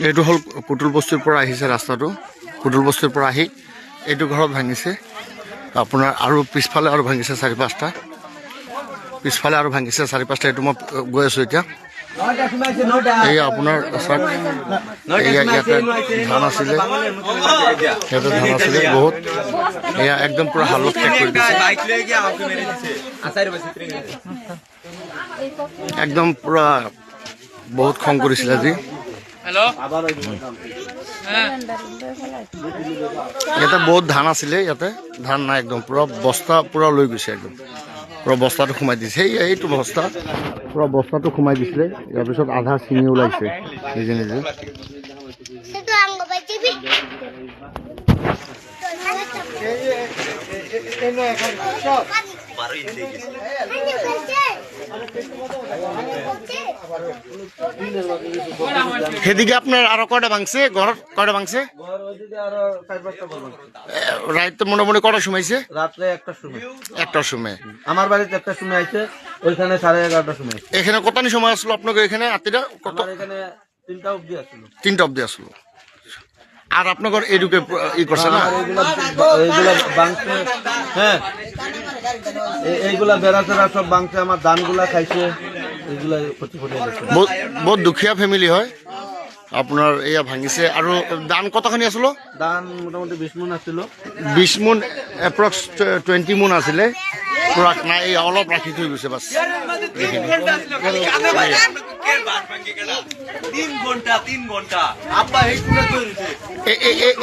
এইটো হল পুতুল বস্তিৰ পৰা আহিছে ৰাস্তাটো পুতুল বস্তিৰ পৰা আহি এইটো ঘৰত ভাঙিছে আপোনাৰ আৰু পিছফালে আৰু ভাঙিছে 4-5টা পিছফালে আৰু ভাঙিছে 4-5টা এইটো মই গৈ আছো এতিয়া এই আপোনাৰ ইয়াতে ধান আছিলে বহুত এয়া একদম পুৰা হালত শেষ কৰি দিছে একদম পুৰা বহুত খং কৰিছিল আজি ইয়াতে বহুত ধান আছিলে ইয়াতে ধান নাই একদম পুৰা বস্তা পুৰা লৈ গৈছে একদম পুৰা বস্তাটো সোমাই দিছে এইটো বস্তা পুৰা বস্তাটো সোমাই দিছিলে ইয়াৰ পিছত আধা ছিঙি ওলাইছে নিজে নিজে সেদিকে আপনার আরো কয়টা ভাঙছে ঘর কয়টা ভাঙছে রাত মোটামুটি কটার সময় আইছে রাত্রে একটার সময় আমার বাড়িতে একটা সময় আইছে ওইখানে 11:30টার সময় এখানে কতনি সময় আসলো আপনাকে এখানে আতিটা কত এখানে 3টা অবধি আসলো 3টা অবধি আসলো আর আপনাদের এডুকে ই করছে না এইগুলা বাংছে হ্যাঁ এইগুলা বেড়াচেরা সব বাংছে আমার ধানগুলা খাইছে এইগুলা ক্ষতি করে বহুত দুখিয়া ফ্যামিলি হয় আপনার এয়া ভাঙিছে আর ধান কতখানি আসলো ধান মোটামুটি 20 মণ আছিল 20 মণ এপ্রক্স 20 মণ আছিলে পুরা না এই অলপ রাখি থই গৈছে বাস 3 ঘন্টা আব্বা এই কুলে কইছে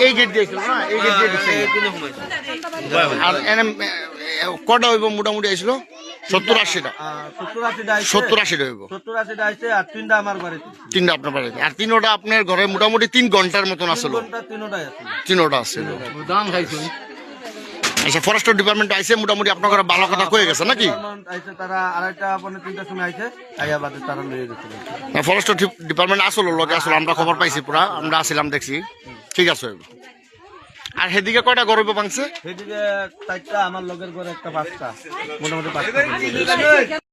এই গেট দিয়েছিল না এই গেট দিয়ে দিছে আর এনে কটা হইব মোটামুটি আইছিল 70-80টা 70-80টা হইব 70-80টা আইছে আর 3টা আমার বাড়িতে 3টা আপনার বাড়িতে আর 3টা আপনার ঘরে মোটামুটি 3 ঘন্টার মতন আসলো 3টা আসছিল দাম খাইছেন আচ্ছা ফরেস্ট ডিপার্টমেন্ট আইছে মোটামুটি আপনার ঘরে ভালো কথা কয়ে গেছে নাকি আইছে তারা আড়াইটা পৌনে 3টার সময় আইছে আইয়া বাদে তারা লয়ে গেছে না ফরেস্ট ডিপার্টমেন্ট আসলো লগে আসলো আমরা খবর পাইছি পুরা আমরা আসিলাম দেখছি ঠিক আছে আর সেদিকে কয়টা গরব ভাঙছে সেদিকে 4টা আমার লগের ঘরে একটা 5টা মোটামুটি 5টা